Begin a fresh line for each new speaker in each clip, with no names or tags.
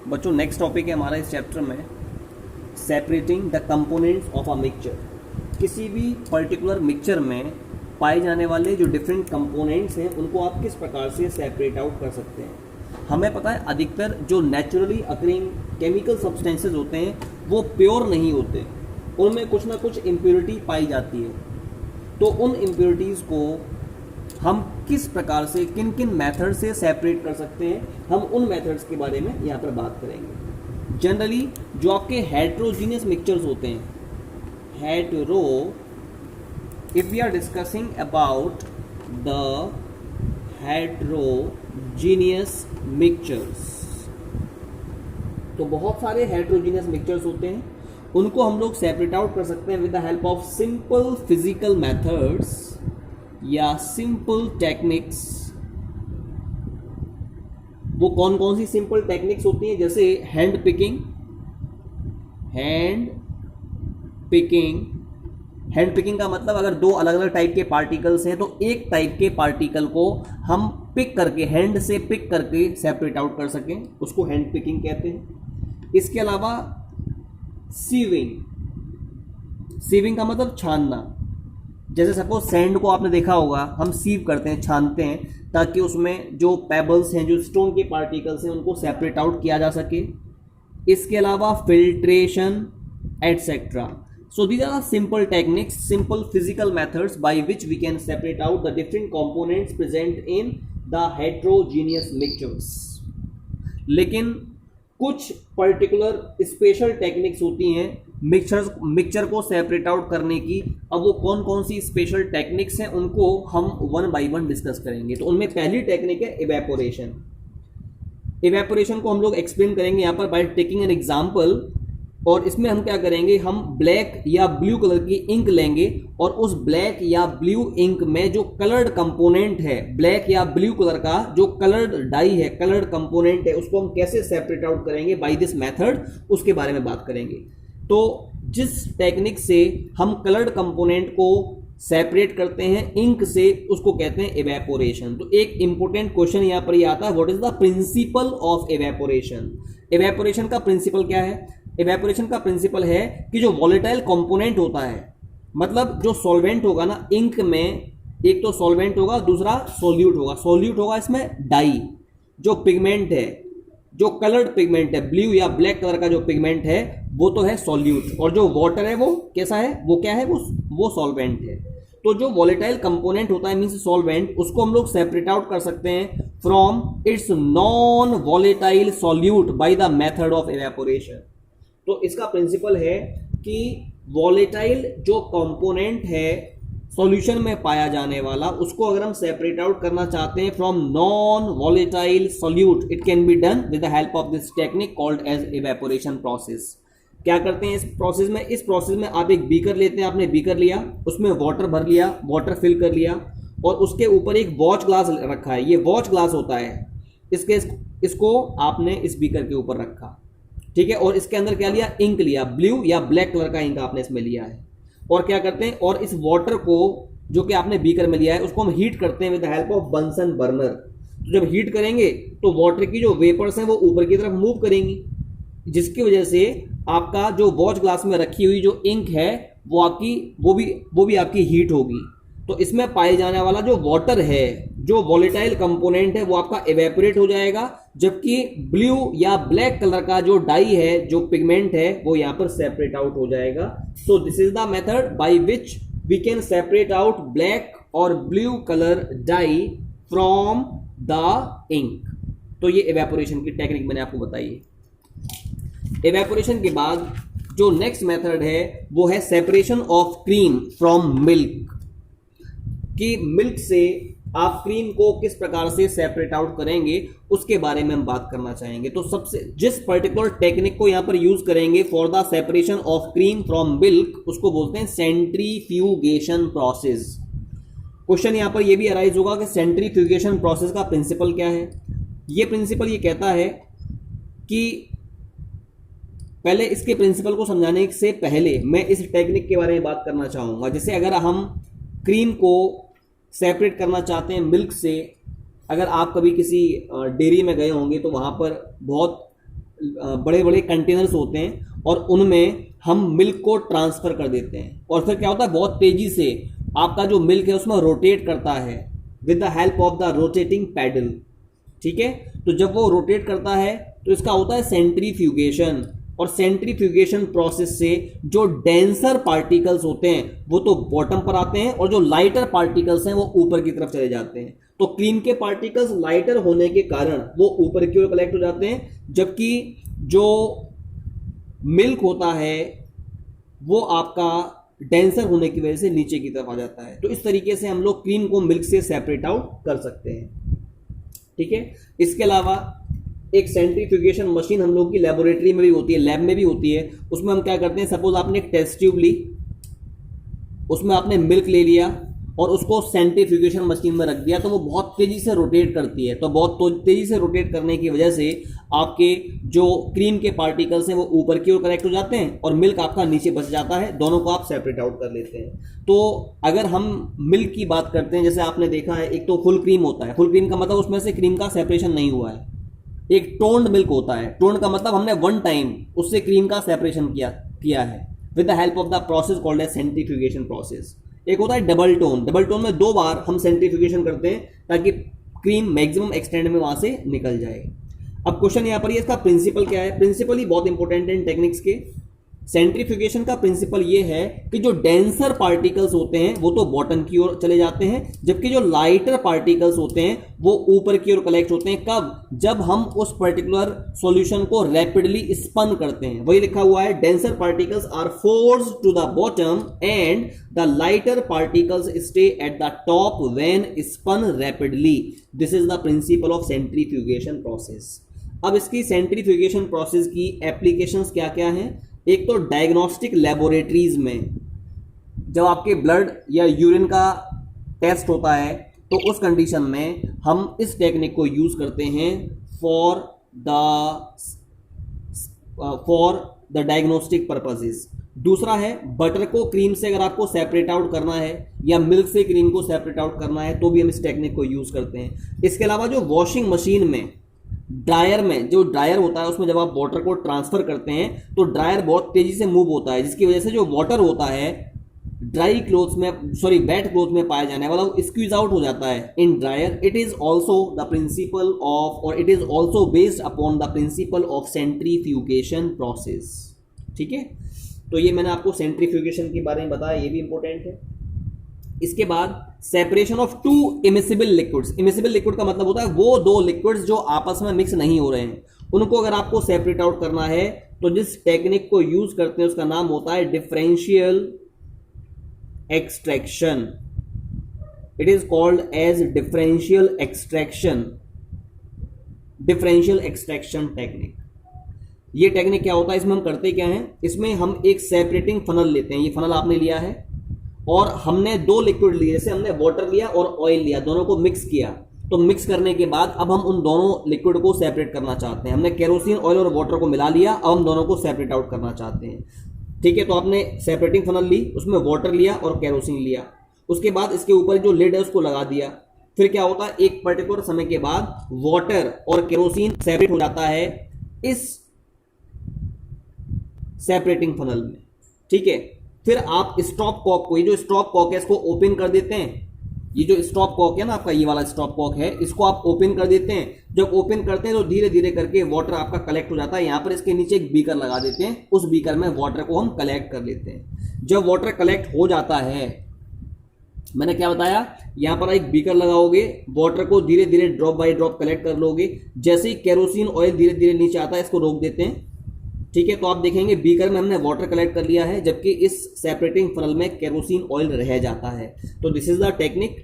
बच्चों next topic है हमारा इस चैप्टर में separating the components of a mixture. किसी भी पर्टिकुलर मिक्सचर में पाए जाने वाले जो डिफरेंट कंपोनेंट्स हैं उनको आप किस प्रकार से सेपरेट आउट कर सकते हैं। हमें पता है अधिकतर जो नेचुरली अकरिंग केमिकल सब्सटेंसेस होते हैं वो प्योर नहीं होते, उनमें कुछ ना कुछ इम्प्योरिटी पाई जाती है। तो उन इम्प्योरिटीज़ को हम किस प्रकार से किन किन मेथड से सेपरेट कर सकते हैं, हम उन मेथड्स के बारे में यहाँ पर बात करेंगे। जनरली जो आपके हेट्रोजीनियस मिक्सचर्स होते हैं, if we are discussing about the heterogeneous mixtures, तो बहुत सारे हेट्रोजीनियस मिक्सचर्स होते हैं, उनको हम लोग सेपरेट आउट कर सकते हैं with the help of simple physical methods या सिंपल टेक्निक्स। वो कौन कौन सी सिंपल टेक्निक्स होती हैं? जैसे हैंड पिकिंग। हैंड पिकिंग का मतलब अगर दो अलग अलग टाइप के पार्टिकल्स हैं तो एक टाइप के पार्टिकल को हम पिक करके, हैंड से पिक करके सेपरेट आउट कर सकें, उसको हैंड पिकिंग कहते हैं। इसके अलावा सीविंग का मतलब छानना। जैसे सपोज सैंड को आपने देखा होगा, हम सीव करते हैं, छानते हैं, ताकि उसमें जो पेबल्स हैं, जो स्टोन के पार्टिकल्स हैं, उनको सेपरेट आउट किया जा सके। इसके अलावा filtration etcetera. So these are simple techniques, simple physical methods by which we can separate out the different components present in the heterogeneous mixtures. लेकिन कुछ पर्टिकुलर स्पेशल टेक्निक्स होती हैं मिक्सचर को सेपरेट आउट करने की। अब वो कौन कौन सी स्पेशल टेक्निक्स हैं उनको हम वन बाय वन डिस्कस करेंगे। तो उनमें पहली टेक्निक है इवेपोरेशन। इवेपोरेशन को हम लोग एक्सप्लेन करेंगे यहाँ पर बाय टेकिंग एन एग्जांपल। और इसमें हम क्या करेंगे, हम ब्लैक या ब्लू कलर की इंक लेंगे और उस ब्लैक या ब्लू इंक में जो कलर्ड कंपोनेंट है, ब्लैक या ब्लू कलर का जो कलर्ड डाई है, कलर्ड कंपोनेंट है, उसको हम कैसे सेपरेट आउट करेंगे बाय दिस मेथड, उसके बारे में बात करेंगे। तो जिस टेक्निक से हम कलर्ड कंपोनेंट को सेपरेट करते हैं इंक से, उसको कहते हैं इवेपोरेशन। तो एक इंपॉर्टेंट क्वेश्चन यहां पर ये आता है, what is the principle of evaporation. Evaporation का प्रिंसिपल क्या है? इवेपोरेशन का प्रिंसिपल है कि जो वॉलेटाइल कंपोनेंट होता है, मतलब जो सॉल्वेंट होगा ना इंक में, एक तो सॉल्वेंट होगा, दूसरा सोल्यूट होगा। सोल्यूट होगा इसमें डाई, जो पिगमेंट है, जो कलर्ड पिगमेंट है, ब्लू या ब्लैक कलर का जो पिगमेंट है वो तो है सॉल्यूट, और जो वाटर है वो कैसा है, वो क्या है, वो सॉल्वेंट है। तो जो वॉलेटाइल कंपोनेंट होता है मींस सॉल्वेंट, उसको हम लोग सेपरेट आउट कर सकते हैं from its non volatile solute by the method of evaporation. तो इसका प्रिंसिपल है कि वॉलेटाइल जो कंपोनेंट है सॉल्यूशन में पाया जाने वाला, उसको अगर हम सेपरेट आउट करना चाहते हैं from non volatile solute, it can be done with the help of this technique called as evaporation process. क्या करते हैं इस प्रोसेस में? इस प्रोसेस में आप एक बीकर लेते हैं, आपने बीकर लिया, उसमें वाटर भर लिया, वाटर फिल कर लिया, और उसके ऊपर एक वॉच ग्लास रखा है, ये वॉच ग्लास होता है, इसको आपने इस बीकर के ऊपर रखा, ठीक है। और इसके अंदर क्या लिया? इंक लिया, ब्लू या ब्लैक कलर का इंक आपने इसमें लिया है। और क्या करते हैं, और इस वाटर को जो कि आपने बीकर में लिया है उसको हम हीट करते हैं with the help of Bunsen burner. तो जब हीट करेंगे तो वाटर की जो वेपर्स हैं वो ऊपर की तरफ मूव करेंगी, जिसकी वजह से आपका जो वॉच ग्लास में रखी हुई जो इंक है वो भी आपकी हीट होगी। तो इसमें पाए जाने वाला जो वाटर है, जो वॉलेटाइल कंपोनेंट है, वो आपका इवेपोरेट हो जाएगा, जबकि ब्लू या ब्लैक कलर का जो डाई है, जो पिगमेंट है, वो यहाँ पर सेपरेट आउट हो जाएगा। So this is the method by which we can separate out black और blue colour dye from the ink. तो ये इवेपोरेशन की टेक्निक मैंने आपको बताई है। इवेपोरेशन के बाद जो नेक्स्ट मेथड है वो है separation of cream from milk. कि मिल्क से आप क्रीम को किस प्रकार से सेपरेट आउट करेंगे उसके बारे में हम बात करना चाहेंगे। तो सबसे जिस पर्टिकुलर टेक्निक को यहां पर यूज करेंगे for the separation of cream from milk, उसको बोलते हैं सेंट्रीफ्यूगेशन प्रोसेस। क्वेश्चन यहां पर यह भी अराइज होगा कि सेंट्रीफ्यूगेशन प्रोसेस का प्रिंसिपल क्या है। यह प्रिंसिपल ये कहता है कि पहले इसके प्रिंसिपल को समझाने से पहले मैं इस टेक्निक के बारे में बात करना चाहूँगा। जैसे अगर हम क्रीम को सेपरेट करना चाहते हैं मिल्क से, अगर आप कभी किसी डेयरी में गए होंगे तो वहाँ पर बहुत बड़े बड़े कंटेनर्स होते हैं और उनमें हम मिल्क को ट्रांसफर कर देते हैं और फिर क्या होता है, बहुत तेजी से आपका जो मिल्क है उसमें रोटेट करता है with the help of the rotating paddle. ठीक है, तो जब वो रोटेट करता है तो इसका होता है सेंट्रीफ्यूगेशन, और सेंट्रीफ्यूगेशन प्रोसेस से जो डेंसर पार्टिकल्स होते हैं वो तो बॉटम पर आते हैं और जो लाइटर पार्टिकल्स हैं वो ऊपर की तरफ चले जाते हैं। तो क्रीम के पार्टिकल्स लाइटर होने के कारण वो ऊपर की ओर कलेक्ट हो जाते हैं, जबकि जो मिल्क होता है वो आपका डेंसर होने की वजह से नीचे की तरफ आ जाता है। तो इस तरीके से हम लोग क्रीम को मिल्क से सेपरेट आउट कर सकते हैं। ठीक है, इसके अलावा एक सेंट्रीफ्यूगेशन मशीन हम लोग की लेबोरेटरी में भी होती है, लैब में भी होती है। उसमें हम क्या करते हैं, सपोज आपने एक टेस्ट ट्यूब ली, उसमें आपने मिल्क ले लिया और उसको सेंट्रीफ्यूगेशन मशीन में रख दिया, तो वो बहुत तेजी से रोटेट करती है। तो बहुत तेजी से रोटेट करने की वजह से आपके जो क्रीम के पार्टिकल्स हैं वो ऊपर की ओर कलेक्ट हो जाते हैं और मिल्क आपका नीचे बच जाता है। दोनों को आप सेपरेट आउट कर लेते हैं। तो अगर हम मिल्क की बात करते हैं, जैसे आपने देखा है, एक तो फुल क्रीम होता है। फुल क्रीम का मतलब उसमें से क्रीम का सेपरेशन नहीं हुआ है। एक टोन्ड मिल्क होता है। टोन्ड का मतलब हमने वन टाइम उससे क्रीम का सेपरेशन किया है with the help of the process called as centrifugation process. एक होता है डबल टोन। डबल टोन में 2 बार हम सेंट्रीफ्यूगेशन करते हैं ताकि क्रीम मैक्सिमम एक्सटेंड में वहां से निकल जाए। अब क्वेश्चन यहां पर, इसका प्रिंसिपल क्या है? प्रिंसिपल ही बहुत इंपॉर्टेंट है इन टेक्निक्स के। सेंट्रीफ्यूगेशन का प्रिंसिपल ये है कि जो डेंसर पार्टिकल्स होते हैं वो तो बॉटम की ओर चले जाते हैं, जबकि जो लाइटर पार्टिकल्स होते हैं वो ऊपर की ओर कलेक्ट होते हैं। कब? जब हम उस पर्टिकुलर सॉल्यूशन को रैपिडली स्पन करते हैं। वही लिखा हुआ है, denser particles are forced to the bottom and the lighter particles stay at the top when spun rapidly. This is the principle of centrifugation process. अब इसकी सेंट्रीफ्यूगेशन प्रोसेस की एप्लीकेशंस क्या क्या हैं? एक तो डायग्नोस्टिक लेबोरेटरीज में जब आपके ब्लड या यूरिन का टेस्ट होता है तो उस कंडीशन में हम इस टेक्निक को यूज करते हैं फॉर द डायग्नोस्टिक पर्पसेस। दूसरा है, बटर को क्रीम से अगर आपको सेपरेट आउट करना है या मिल्क से क्रीम को सेपरेट आउट करना है तो भी हम इस टेक्निक को यूज करते हैं। इसके अलावा जो वॉशिंग मशीन में, ड्रायर में, जो ड्रायर होता है उसमें जब आप वाटर को ट्रांसफर करते हैं तो ड्रायर बहुत तेजी से मूव होता है, जिसकी वजह से जो वाटर होता है ड्राई क्लोथ्स में, वेट क्लोथ में पाया जाने वाला वो स्क्वीज आउट हो जाता है in dryer. It is also the principle of, और it is also based upon the principle of centrifugation process. ठीक है, तो ये मैंने आपको सेंट्रीफ्यूगेशन के बारे में बताया, ये भी इंपॉर्टेंट है। इसके बाद separation of 2 immiscible liquids. Immiscible liquid का मतलब होता है वो 2 लिक्विड्स जो आपस में मिक्स नहीं हो रहे हैं, उनको अगर आपको सेपरेट आउट करना है तो जिस टेक्निक को यूज करते हैं उसका नाम होता है differential extraction. It is called as differential extraction, differential extraction technique. ये टेक्निक क्या होता है, इसमें हम करते क्या हैं, इसमें हम एक सेपरेटिंग फनल लेते हैं। ये फनल आपने लिया है और हमने 2 लिक्विड लिए, जैसे हमने वाटर लिया और ऑयल लिया, दोनों को मिक्स किया। तो मिक्स करने के बाद अब हम उन दोनों लिक्विड को सेपरेट करना चाहते हैं। हमने केरोसिन ऑयल और वाटर को मिला लिया, अब हम दोनों को सेपरेट आउट करना चाहते हैं। ठीक है, तो आपने सेपरेटिंग फनल ली, उसमें वाटर लिया और केरोसिन लिया, उसके बाद इसके ऊपर जो लिड है उसको लगा दिया। फिर क्या होता है, एक पर्टिकुलर समय के बाद वाटर और केरोसिन सेपरेट हो जाता है इस सेपरेटिंग फनल में। ठीक है, फिर आप स्टॉप कॉक को, ये जो स्टॉप कॉक है इसको ओपन कर देते हैं। ये जो स्टॉप कॉक है ना आपका, ये वाला स्टॉप कॉक है, इसको आप ओपन कर देते हैं। जब ओपन करते हैं तो धीरे धीरे करके वाटर आपका कलेक्ट हो जाता है। यहाँ पर इसके नीचे एक बीकर लगा देते हैं, उस बीकर में वाटर को हम कलेक्ट कर लेते हैं। जब वाटर कलेक्ट हो जाता है, मैंने क्या बताया, यहाँ पर एक बीकर लगाओगे, वाटर को धीरे धीरे ड्रॉप बाय ड्रॉप कलेक्ट कर लोगे। जैसे ही केरोसिन ऑयल धीरे धीरे नीचे आता है इसको रोक देते हैं। ठीक है, तो आप देखेंगे बीकर में हमने वाटर कलेक्ट कर लिया है, जबकि इस सेपरेटिंग फनल में केरोसिन ऑयल रह जाता है। तो this is the technique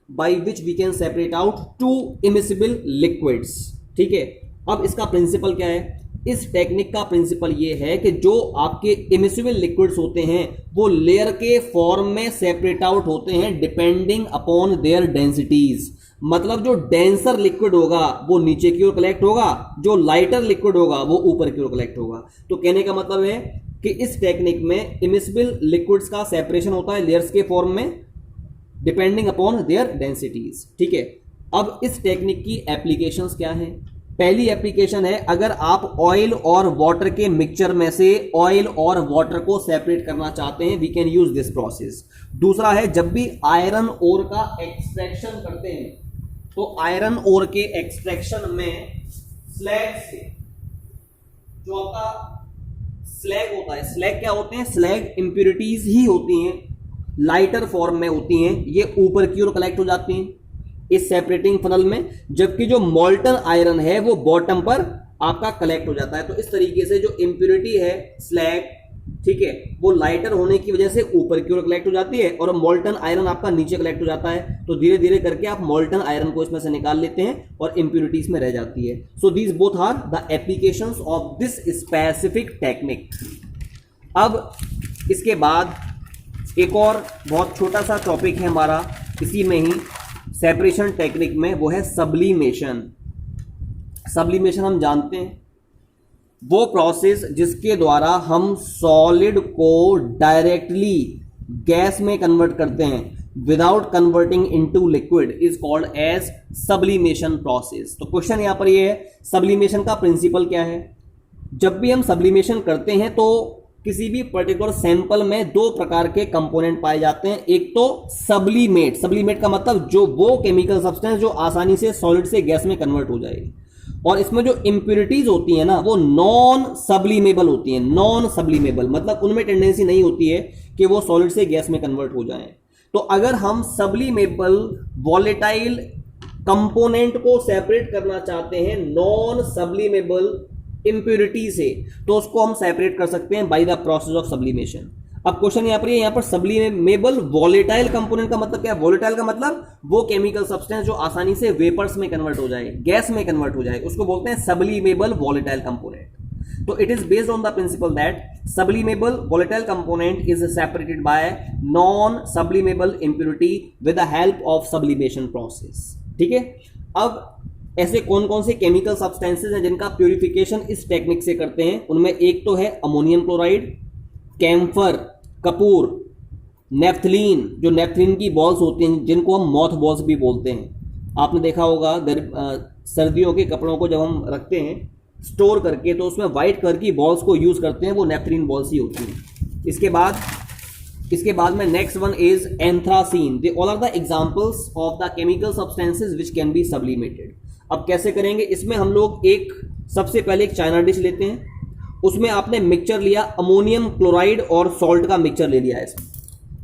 by which we can separate out 2 immiscible liquids. ठीक है, अब इसका प्रिंसिपल क्या है? इस टेक्निक का प्रिंसिपल ये है कि जो आपके इमिसिबल लिक्विड्स होते हैं वो लेयर के फॉर्म में सेपरेट आउट होते हैं डिपेंडिंग अपॉन देयर डेंसिटीज। मतलब जो डेंसर लिक्विड होगा वो नीचे की ओर कलेक्ट होगा, जो लाइटर लिक्विड होगा वो ऊपर की ओर कलेक्ट होगा। तो कहने का मतलब है कि इस टेक्निक में इमिसिबल लिक्विड्स का सेपरेशन होता है लेयर्स के फॉर्म में डिपेंडिंग अपॉन देयर डेंसिटीज। ठीक है, अब इस टेक्निक की एप्लीकेशंस क्या हैं? पहली एप्लीकेशन है अगर आप ऑयल और वाटर के मिक्सचर में से ऑयल और वाटर को सेपरेट करना चाहते हैं, we can use this process. दूसरा है जब भी आयरन ओर का एक्सट्रैक्शन करते हैं तो आयरन ओर के एक्सट्रैक्शन में स्लैग से, जो आपका स्लैग होता है, स्लैग क्या होते हैं, स्लैग इंप्योरिटीज ही होती हैं, लाइटर फॉर्म में होती हैं, ये ऊपर की ओर कलेक्ट हो जाती हैं इस सेपरेटिंग फनल में, जबकि जो मोल्टन आयरन है वो बॉटम पर आपका कलेक्ट हो जाता है। तो इस तरीके से जो इंप्योरिटी है स्लैग, ठीक है, वो लाइटर होने की वजह से ऊपर की ओर कलेक्ट हो जाती है और मोल्टन आयरन आपका नीचे कलेक्ट हो जाता है। तो धीरे धीरे करके आप मोल्टन आयरन को इसमें से निकाल लेते हैं और इंप्योरिटीज में रह जाती है। So these both are the applications of this specific technique. अब इसके बाद एक और बहुत छोटा सा टॉपिक है हमारा इसी में ही सेपरेशन टेक्निक में, वो है सब्लिमेशन। सब्लिमेशन हम जानते हैं वो प्रोसेस जिसके द्वारा हम सॉलिड को डायरेक्टली गैस में कन्वर्ट करते हैं without converting into liquid is called as sublimation process. तो क्वेश्चन यहां पर ये है, सब्लिमेशन का प्रिंसिपल क्या है। जब भी हम सब्लिमेशन करते हैं तो किसी भी पर्टिकुलर सैंपल में दो प्रकार के कंपोनेंट पाए जाते हैं। एक तो सब्लिमेट, सब्लिमेट का मतलब जो वो केमिकल सब्सटेंस जो आसानी से सॉलिड से गैस में कन्वर्ट हो जाएगी, और इसमें जो इंप्योरिटीज होती है ना वो नॉन सब्लिमेबल होती हैं। नॉन सब्लिमेबल मतलब उनमें टेंडेंसी नहीं होती है कि वो सॉलिड से गैस में कन्वर्ट हो जाएं। तो अगर हम सब्लिमेबल वॉलेटाइल कंपोनेंट को सेपरेट करना चाहते हैं नॉन सब्लिमेबल इंप्योरिटी से, तो उसको हम सेपरेट कर सकते हैं by the process of sublimation. अब क्वेश्चन यहां पर सब्लिमेबल वॉलेटाइल कंपोनेंट का मतलब क्या है। वॉलेटाइल का मतलब वो केमिकल सब्सटेंस जो आसानी से वेपर्स में कन्वर्ट हो जाए, गैस में कन्वर्ट हो जाए, उसको बोलते हैं सब्लिमेबल वॉलेटाइल कंपोनेंट। तो it is based on the principal that sublimable volatile component is separated by non sublimable impurity with the help of sublimation process. ठीक है, अब ऐसे कौन कौन से केमिकल सब्सटेंसेस हैं जिनका प्यूरिफिकेशन इस टेक्निक से करते हैं। उनमें एक तो है अमोनियम क्लोराइड, कैम्फर, कपूर, नेफ्थलीन, जो नेफ्थलीन की बॉल्स होती हैं जिनको हम मॉथ बॉल्स भी बोलते हैं। आपने देखा होगा सर्दियों के कपड़ों को जब हम रखते हैं स्टोर करके तो उसमें व्हाइट कलर की बॉल्स को यूज करते हैं, वो नेफ्थलीन बॉल्स ही होती हैं। इसके बाद में next one is anthracene. They all are the examples of the chemical substances which can be sublimated. अब कैसे करेंगे, इसमें हम लोग सबसे पहले एक चाइना डिश लेते हैं, उसमें आपने मिक्सचर लिया, अमोनियम क्लोराइड और सॉल्ट का मिक्सचर ले लिया है। इसमें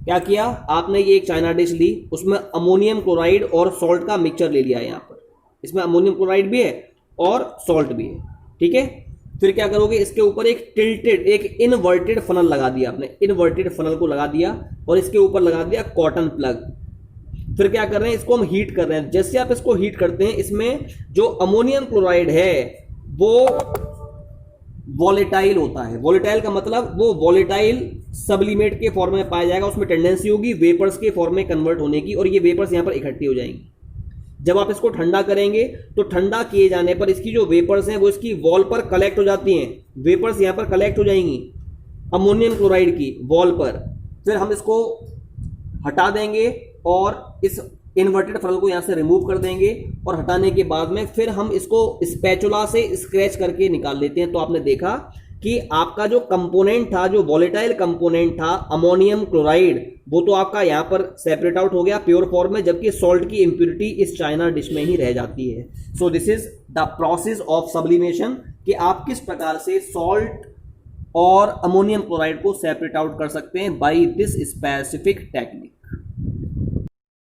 क्या किया आपने, ये एक चाइना डिश ली, उसमें अमोनियम क्लोराइड और सॉल्ट का मिक्सचर ले लिया है। यहाँ पर इसमें अमोनियम क्लोराइड भी है और सॉल्ट भी है, ठीक है। फिर क्या करोगे, इसके ऊपर एक टिल्टेड, एक इनवर्टेड फनल लगा दिया आपने, इनवर्टेड फनल को लगा दिया और इसके ऊपर लगा दिया कॉटन प्लग। फिर क्या कर रहे हैं, इसको हम हीट कर रहे हैं। जैसे आप इसको हीट करते हैं, इसमें जो अमोनियम क्लोराइड है वो वॉलेटाइल होता है। वॉलेटाइल का मतलब वो वॉलेटाइल सब्लिमेट के फॉर्म में पाया जाएगा, उसमें टेंडेंसी होगी वेपर्स के फॉर्म में कन्वर्ट होने की, और ये वेपर्स यहां पर इकट्ठी हो जाएंगी। जब आप इसको ठंडा करेंगे तो ठंडा किए जाने पर इसकी जो वेपर्स हैं वो इसकी वॉल पर कलेक्ट हो जाती हैं। वेपर्स यहां पर कलेक्ट हो जाएंगी अमोनियम क्लोराइड की वॉल पर। फिर हम इसको हटा देंगे और इस इन्वर्टेड फनल को यहां से रिमूव कर देंगे, और हटाने के बाद में फिर हम इसको स्पैचुला से स्क्रैच करके निकाल लेते हैं। तो आपने देखा कि आपका जो कंपोनेंट था, जो वॉलेटाइल कंपोनेंट था अमोनियम क्लोराइड, वो तो आपका यहां पर सेपरेट आउट हो गया प्योर फॉर्म में, जबकि सॉल्ट की इंप्योरिटी इस चाइना डिश में ही रह जाती है। सो this is the process of sublimation, कि आप किस प्रकार से सॉल्ट और अमोनियम क्लोराइड को सेपरेट आउट कर सकते हैं बाय दिस स्पेसिफिक टेक्निक।